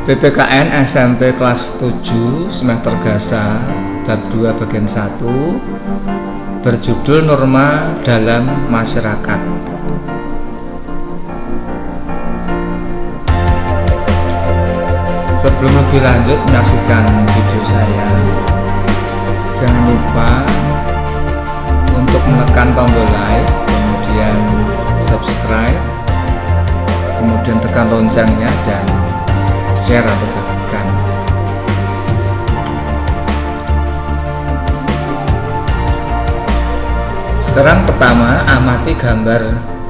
PPKN SMP kelas 7 semester Gasa bab 2 bagian 1 berjudul Norma dalam Masyarakat. Sebelum lebih lanjut menyaksikan video saya, jangan lupa untuk menekan tombol like, kemudian subscribe, kemudian tekan loncengnya dan share atau bagikan. Sekarang pertama, amati gambar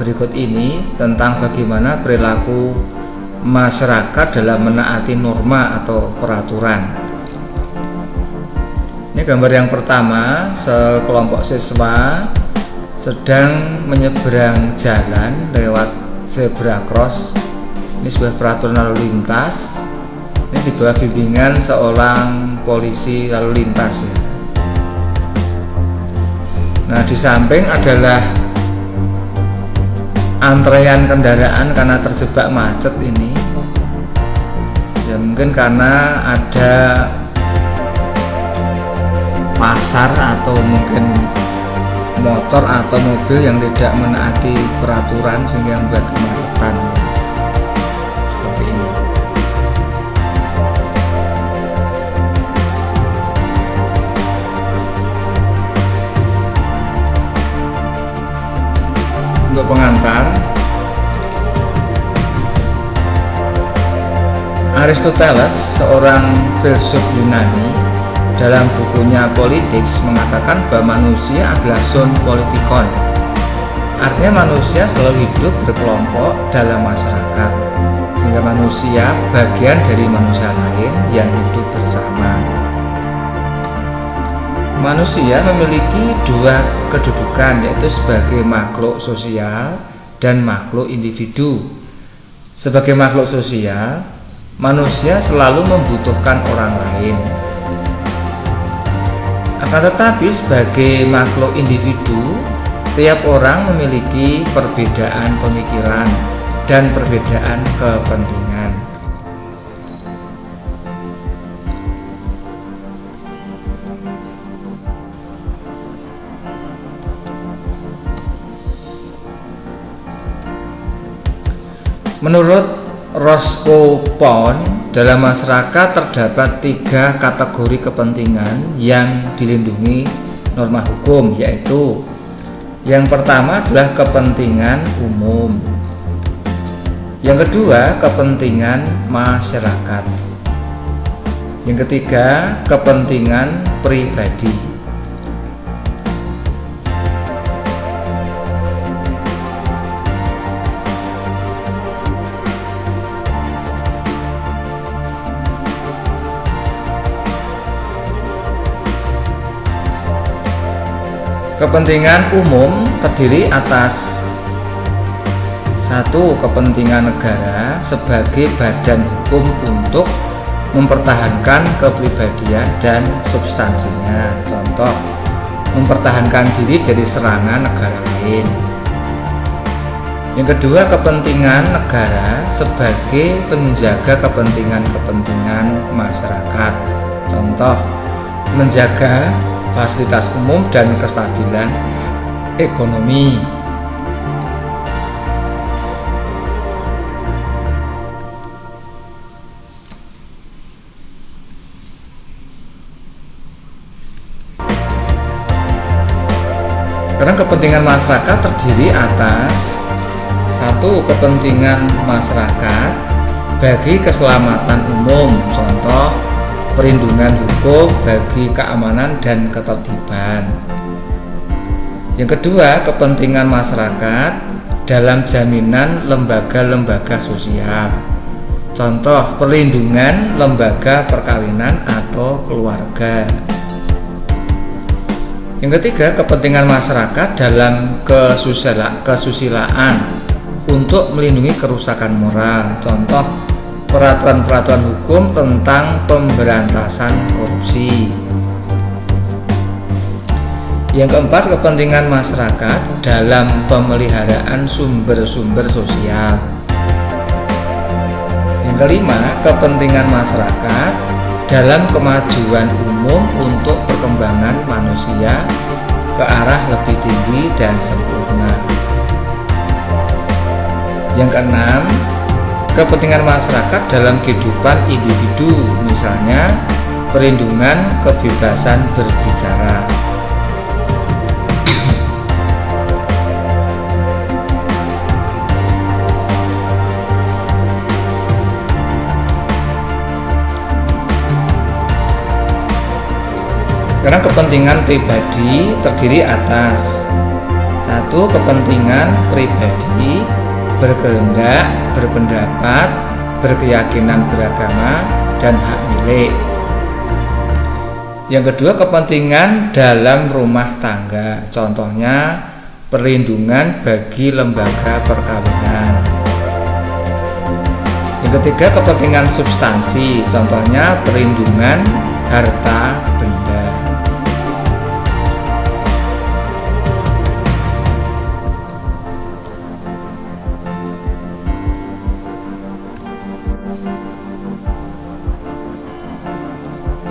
berikut ini tentang bagaimana perilaku masyarakat dalam menaati norma atau peraturan. Ini gambar yang pertama, sekelompok siswa sedang menyeberang jalan lewat zebra cross. Ini sebuah peraturan lalu lintas. Ini di bawah bimbingan seorang polisi lalu lintas ya. Nah, di samping adalah antrean kendaraan karena terjebak macet ini. Ya mungkin karena ada pasar atau mungkin motor atau mobil yang tidak menaati peraturan sehingga membuat kemacetan. Seperti ini. Untuk pengantar, Aristoteles, seorang filsuf Yunani, dalam bukunya Politics mengatakan bahwa manusia adalah zoon politikon. Artinya manusia selalu hidup berkelompok dalam masyarakat, sehingga manusia bagian dari manusia lain yang hidup bersama. Manusia memiliki dua kedudukan, yaitu sebagai makhluk sosial dan makhluk individu. Sebagai makhluk sosial, manusia selalu membutuhkan orang lain. Akan tetapi sebagai makhluk individu, tiap orang memiliki perbedaan pemikiran dan perbedaan kepentingan. Menurut Roscoe Pound, dalam masyarakat terdapat 3 kategori kepentingan yang dilindungi norma hukum, yaitu yang pertama adalah kepentingan umum, yang kedua kepentingan masyarakat, yang ketiga kepentingan pribadi. Kepentingan umum terdiri atas 1. Kepentingan negara sebagai badan hukum untuk mempertahankan kepribadian dan substansinya. Contoh, mempertahankan diri dari serangan negara lain. Yang kedua, kepentingan negara sebagai penjaga kepentingan-kepentingan masyarakat. Contoh, menjaga fasilitas umum dan kestabilan ekonomi. Karena kepentingan masyarakat terdiri atas 1. Kepentingan masyarakat bagi keselamatan umum. Contoh, perlindungan hukum bagi keamanan dan ketertiban. Yang kedua, kepentingan masyarakat dalam jaminan lembaga-lembaga sosial. Contoh, perlindungan lembaga perkawinan atau keluarga. Yang ketiga, kepentingan masyarakat dalam kesusilaan untuk melindungi kerusakan moral. Contoh, peraturan-peraturan hukum tentang pemberantasan korupsi. Yang keempat, kepentingan masyarakat dalam pemeliharaan sumber-sumber sosial. Yang kelima, kepentingan masyarakat dalam kemajuan umum untuk perkembangan manusia ke arah lebih tinggi dan sempurna. Yang keenam, kepentingan masyarakat dalam kehidupan individu, misalnya perlindungan kebebasan berbicara. Sekarang kepentingan pribadi terdiri atas: 1. Kepentingan pribadi berkehendak, berpendapat, berkeyakinan beragama, dan hak milik. Yang kedua, kepentingan dalam rumah tangga, contohnya perlindungan bagi lembaga perkawinan. Yang ketiga, kepentingan substansi, contohnya perlindungan harta benda.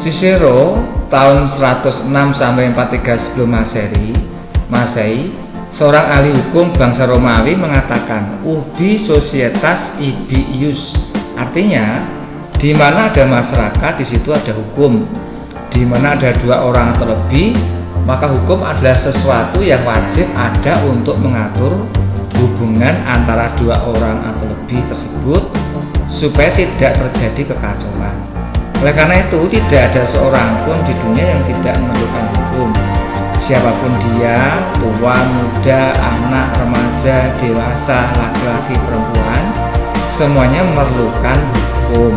Cicero tahun 106 sampai 43 sebelum Masehi, seorang ahli hukum bangsa Romawi mengatakan ubi societas ibi ius, artinya di mana ada masyarakat di situ ada hukum. Di mana ada dua orang atau lebih, maka hukum adalah sesuatu yang wajib ada untuk mengatur hubungan antara dua orang atau lebih tersebut supaya tidak terjadi kekacauan. Oleh karena itu, tidak ada seorang pun di dunia yang tidak memerlukan hukum. Siapapun dia, tua, muda, anak, remaja, dewasa, laki-laki, perempuan, semuanya memerlukan hukum.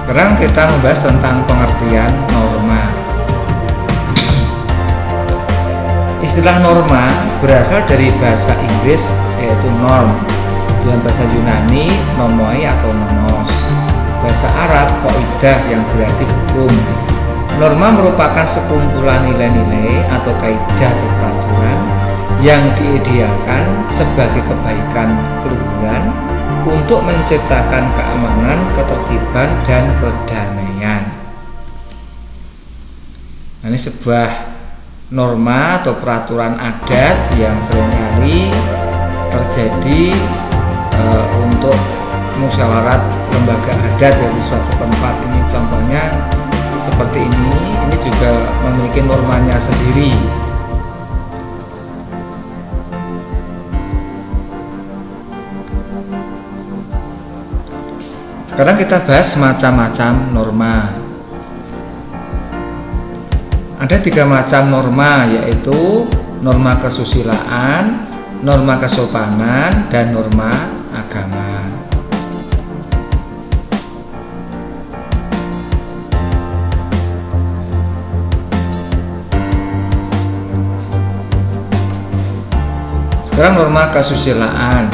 Sekarang kita membahas tentang pengertian norma. Istilah norma berasal dari bahasa Inggris yaitu norm, dalam bahasa Yunani nomoi atau nomos, bahasa Arab kaidah yang berarti hukum. Norma merupakan sekumpulan nilai-nilai atau kaidah atau peraturan yang diidealkan sebagai kebaikan keluhuran untuk menciptakan keamanan, ketertiban, dan kedamaian. Nah, ini sebuah norma atau peraturan adat yang seringkali terjadi untuk musyawarat lembaga adat dari suatu tempat. Ini contohnya seperti ini juga memiliki normanya sendiri. Sekarang kita bahas macam-macam norma. Ada 3 macam norma, yaitu norma kesusilaan, norma kesopanan, dan norma agama. Sekarang norma kesusilaan.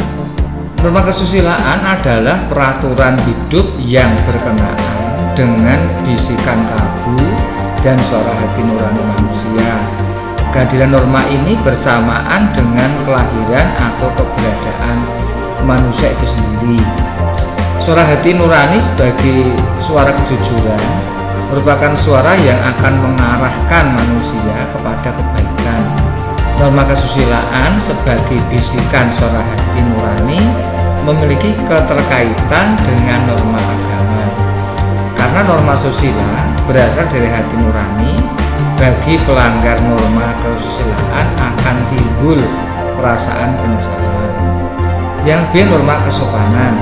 Norma kesusilaan adalah peraturan hidup yang berkenaan dengan bisikan kalbu dan suara hati nurani manusia. Kehadiran norma ini bersamaan dengan kelahiran atau keberadaan manusia itu sendiri. Suara hati nurani sebagai suara kejujuran merupakan suara yang akan mengarahkan manusia kepada kebaikan. Norma kesusilaan sebagai bisikan suara hati nurani memiliki keterkaitan dengan norma agama. Karena norma susila berasal dari hati nurani, bagi pelanggar norma kesusilaan akan timbul perasaan penyesalan. Yang B, norma kesopanan.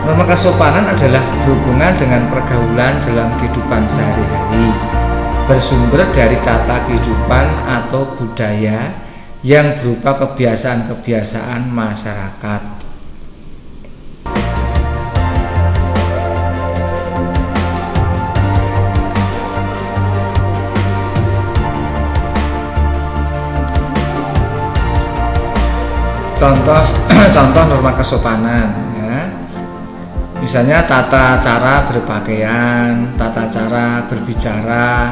Norma kesopanan adalah berhubungan dengan pergaulan dalam kehidupan sehari-hari, bersumber dari tata kehidupan atau budaya yang berupa kebiasaan-kebiasaan masyarakat. Contoh norma kesopanan, ya. Misalnya tata cara berpakaian, tata cara berbicara,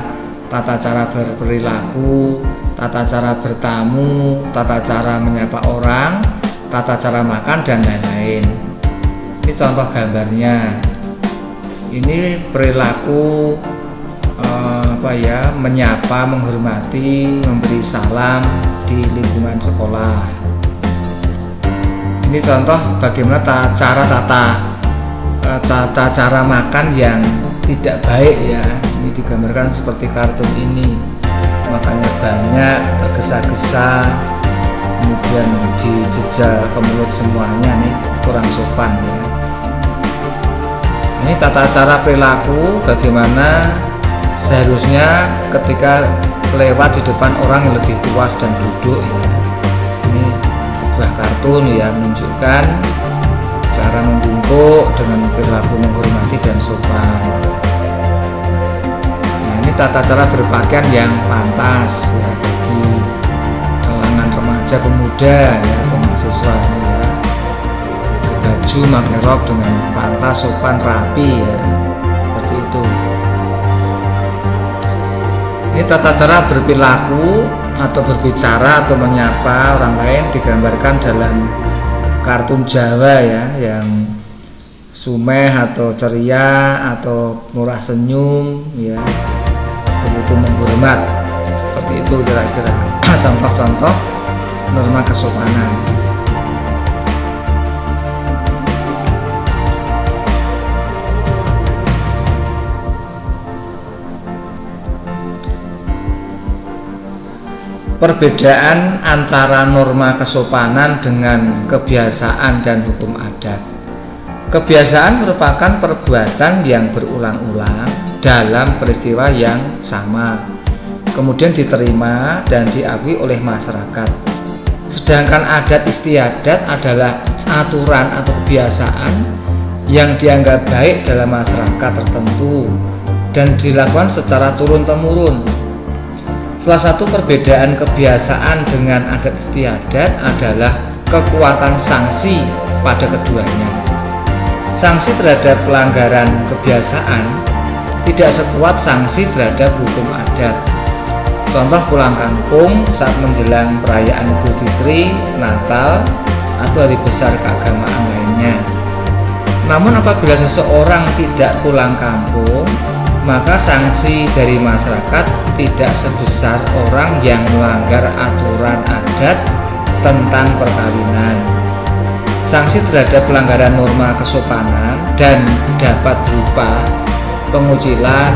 tata cara berperilaku, tata cara bertamu, tata cara menyapa orang, tata cara makan, dan lain-lain. Ini contoh gambarnya. Ini perilaku menyapa, menghormati, memberi salam di lingkungan sekolah. Ini contoh bagaimana tata cara makan yang tidak baik ya. Ini digambarkan seperti kartun ini. Makannya banyak, tergesa-gesa, kemudian dijejal ke mulut semuanya, nih kurang sopan ya. Ini tata cara perilaku bagaimana seharusnya ketika lewat di depan orang yang lebih tua dan duduk ya. Ini sebuah kartun ya, menunjukkan cara membungkuk dengan perilaku menghormati dan sopan. Nah, ini tata cara berpakaian yang pantas ya bagi kalangan remaja, pemuda ya, atau mahasiswa ini ya. Baju pakai rok dengan pantas, sopan, rapi ya, seperti itu. Ini tata cara berperilaku atau berbicara atau menyapa orang lain digambarkan dalam kartun Jawa ya, yang sumeh atau ceria atau murah senyum ya, begitu menghormat. Seperti itu kira-kira contoh-contoh norma kesopanan. Perbedaan antara norma kesopanan dengan kebiasaan dan hukum adat. Kebiasaan merupakan perbuatan yang berulang-ulang dalam peristiwa yang sama, kemudian diterima dan diakui oleh masyarakat. Sedangkan adat istiadat adalah aturan atau kebiasaan yang dianggap baik dalam masyarakat tertentu dan dilakukan secara turun-temurun. Salah satu perbedaan kebiasaan dengan adat istiadat adalah kekuatan sanksi pada keduanya. Sanksi terhadap pelanggaran kebiasaan tidak sekuat sanksi terhadap hukum adat. Contoh pulang kampung saat menjelang perayaan Idul Fitri, Natal, atau hari besar keagamaan lainnya. Namun apabila seseorang tidak pulang kampung, maka sanksi dari masyarakat tidak sebesar orang yang melanggar aturan adat tentang perkawinan. Sanksi terhadap pelanggaran norma kesopanan dan dapat berupa pengucilan,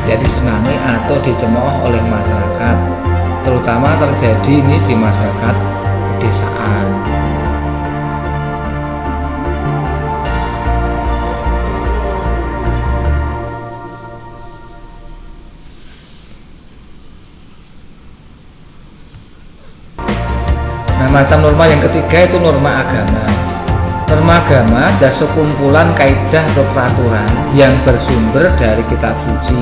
jadi disenangi atau dicemooh oleh masyarakat, terutama terjadi ini di masyarakat pedesaan. Macam norma yang ketiga itu norma agama. Norma agama adalah sekumpulan kaidah atau peraturan yang bersumber dari kitab suci.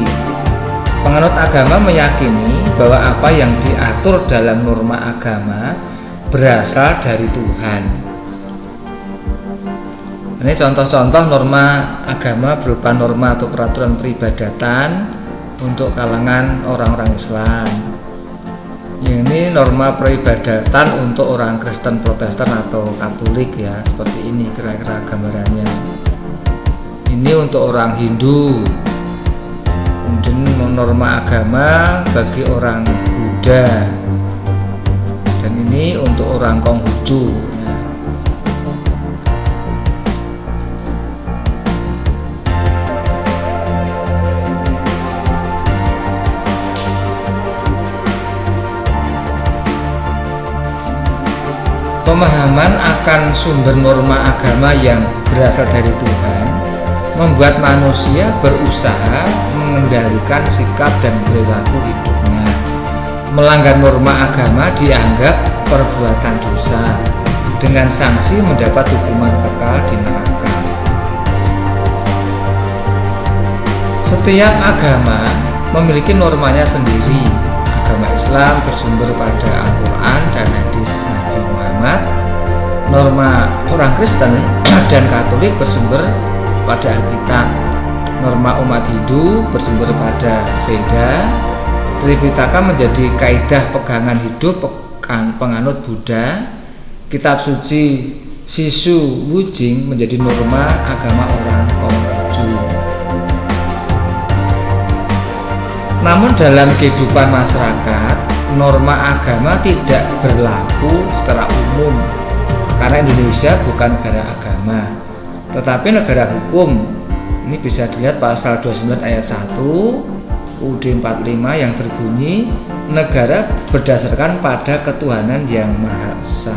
Penganut agama meyakini bahwa apa yang diatur dalam norma agama berasal dari Tuhan. Ini contoh-contoh norma agama berupa norma atau peraturan peribadatan untuk kalangan orang-orang Islam. Ini norma peribadatan untuk orang Kristen, Protestan, atau Katolik ya, seperti ini kira-kira gambarannya. Ini untuk orang Hindu. Kemudian norma agama bagi orang Buddha. Dan ini untuk orang Konghucu ya. Pemahaman akan sumber norma agama yang berasal dari Tuhan membuat manusia berusaha mengendalikan sikap dan perilaku hidupnya. Melanggar norma agama dianggap perbuatan dosa dengan sanksi mendapat hukuman kekal di neraka. Setiap agama memiliki normanya sendiri. Agama Islam bersumber pada Al-Quran dan hadis Nabi Muhammad. Norma orang Kristen dan Katolik bersumber pada Alkitab. Norma umat Hindu bersumber pada Veda. Tripitaka menjadi kaidah pegangan hidup penganut Buddha. Kitab suci Sisu Wujing menjadi norma agama orang Konghucu. Namun dalam kehidupan masyarakat, norma agama tidak berlaku secara umum karena Indonesia bukan negara agama, tetapi negara hukum. Ini bisa dilihat pasal 29 ayat 1 UUD 45 yang berbunyi negara berdasarkan pada ketuhanan yang Maha Esa.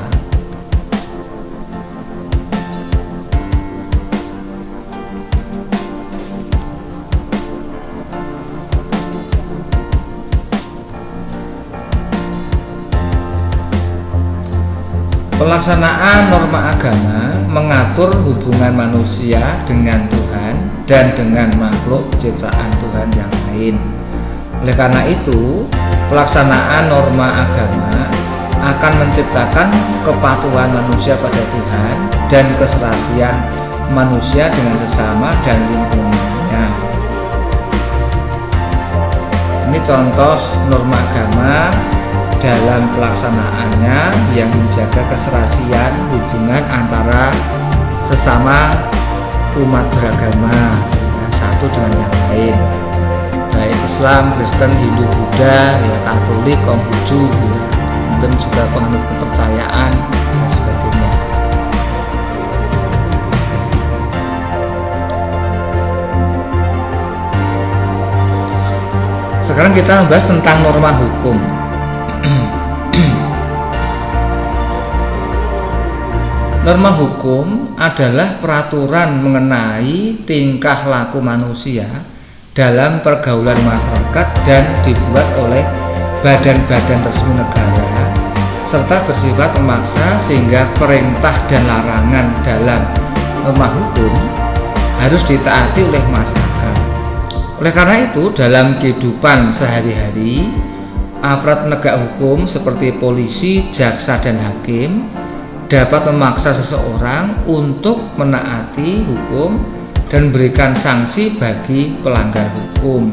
Pelaksanaan norma agama mengatur hubungan manusia dengan Tuhan dan dengan makhluk ciptaan Tuhan yang lain. Oleh karena itu, pelaksanaan norma agama akan menciptakan kepatuhan manusia pada Tuhan dan keserasian manusia dengan sesama dan lingkungannya. Ini contoh norma agama dalam pelaksanaannya yang menjaga keserasian hubungan antara sesama umat beragama, ya, satu dengan yang lain, baik Islam, Kristen, Hindu, Buddha, ya, Katolik, Konghucu, ya, mungkin juga penganut kepercayaan dan sebagainya. Sekarang kita membahas tentang norma hukum. Norma hukum adalah peraturan mengenai tingkah laku manusia dalam pergaulan masyarakat dan dibuat oleh badan-badan resmi negara serta bersifat memaksa, sehingga perintah dan larangan dalam norma hukum harus ditaati oleh masyarakat. Oleh karena itu, dalam kehidupan sehari-hari, aparat penegak hukum seperti polisi, jaksa, dan hakim dapat memaksa seseorang untuk menaati hukum dan memberikan sanksi bagi pelanggar hukum.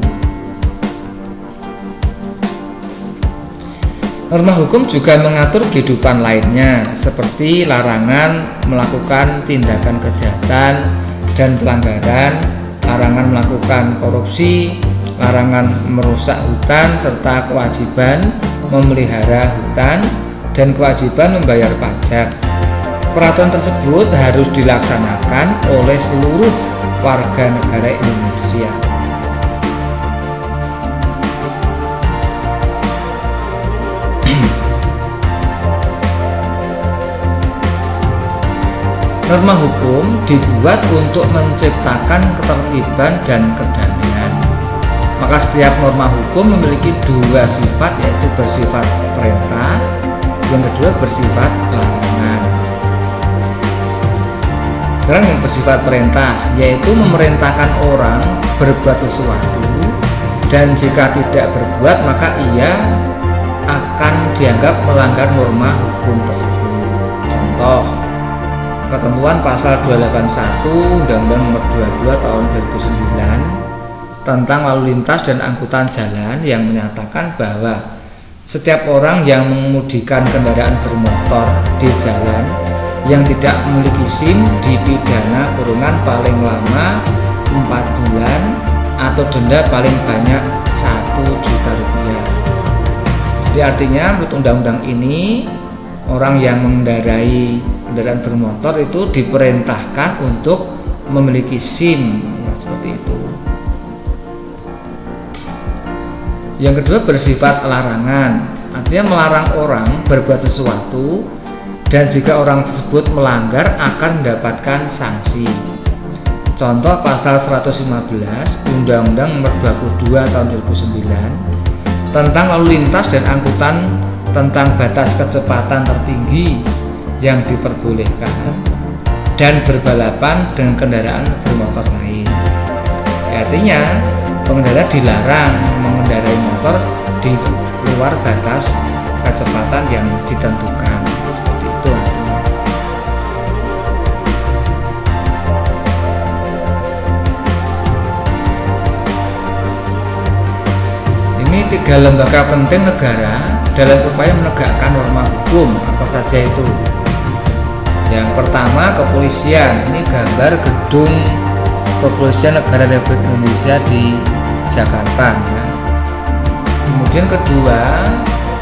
Norma hukum juga mengatur kehidupan lainnya, seperti larangan melakukan tindakan kejahatan dan pelanggaran, larangan melakukan korupsi, larangan merusak hutan, serta kewajiban memelihara hutan dan kewajiban membayar pajak. Peraturan tersebut harus dilaksanakan oleh seluruh warga negara Indonesia. Norma hukum dibuat untuk menciptakan ketertiban dan kedamaian. Maka setiap norma hukum memiliki dua sifat, yaitu bersifat perintah, yang kedua bersifat larangan. Sekarang yang bersifat perintah, yaitu memerintahkan orang berbuat sesuatu, dan jika tidak berbuat maka ia akan dianggap melanggar norma hukum tersebut. Contoh, ketentuan pasal 281 Undang-Undang Nomor 22 Tahun 2009 tentang lalu lintas dan angkutan jalan yang menyatakan bahwa setiap orang yang mengemudikan kendaraan bermotor di jalan yang tidak memiliki SIM dipidana kurungan paling lama 4 bulan atau denda paling banyak 1 juta rupiah. Jadi artinya menurut undang-undang ini, orang yang mengendarai kendaraan bermotor itu diperintahkan untuk memiliki SIM, ya, seperti itu. Yang kedua bersifat larangan, artinya melarang orang berbuat sesuatu, dan jika orang tersebut melanggar akan mendapatkan sanksi. Contoh pasal 115 Undang-Undang Nomor 22 Tahun 2009 tentang lalu lintas dan angkutan, tentang batas kecepatan tertinggi yang diperbolehkan dan berbalapan dengan kendaraan bermotor lain. Artinya pengendara dilarang mengendarai motor di luar batas kecepatan yang ditentukan. Seperti itu. Ini 3 lembaga penting negara dalam upaya menegakkan norma hukum. Apa saja itu? Yang pertama, kepolisian. Ini gambar gedung Kepolisian Negara Republik Indonesia di Jakarta ya. Kemudian kedua,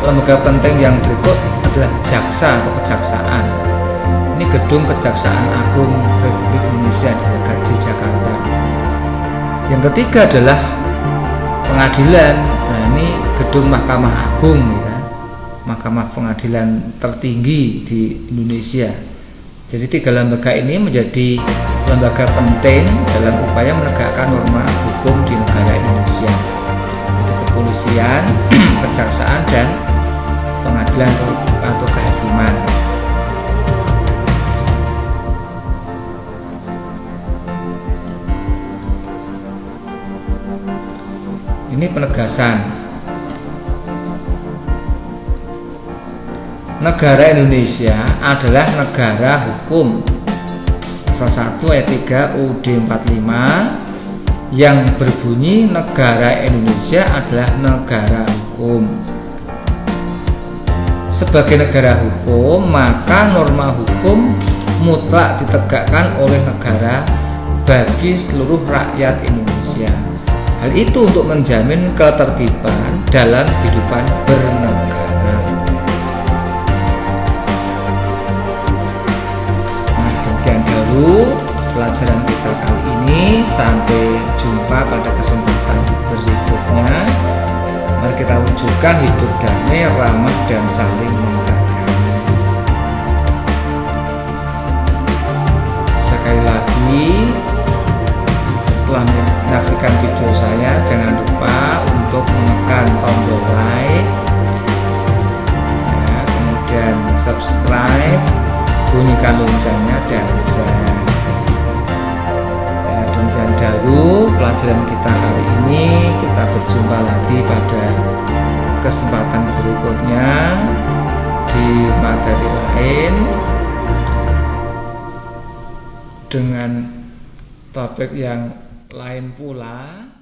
lembaga penting yang berikut adalah jaksa atau kejaksaan. Ini gedung Kejaksaan Agung Republik Indonesia di Jakarta. Yang ketiga adalah pengadilan. Nah, ini gedung Mahkamah Agung ya, Mahkamah Pengadilan tertinggi di Indonesia. Jadi 3 lembaga ini menjadi lembaga penting dalam upaya menegakkan norma hukum di negara Indonesia. Itu kepolisian, kejaksaan, dan pengadilan atau kehakiman. Ini penegasan. Negara Indonesia adalah negara hukum. Pasal 1 ayat 3 UUD 45 yang berbunyi negara Indonesia adalah negara hukum. Sebagai negara hukum, maka norma hukum mutlak ditegakkan oleh negara bagi seluruh rakyat Indonesia. Hal itu untuk menjamin ketertiban dalam kehidupan bernegara. Nah, demikian dahulu pelajaran kita kali ini. Sampai jumpa pada kesempatan berikutnya. Mari kita wujudkan hidup damai, ramah, dan saling menghargai. Sekali lagi, setelah menyaksikan video saya, jangan lupa untuk menekan tombol like ya, kemudian subscribe, bunyikan loncengnya, dan share ya. Demikian dahulu pelajaran kita kali ini. Kita berjumpa lagi pada kesempatan berikutnya di materi lain dengan topik yang lain pula.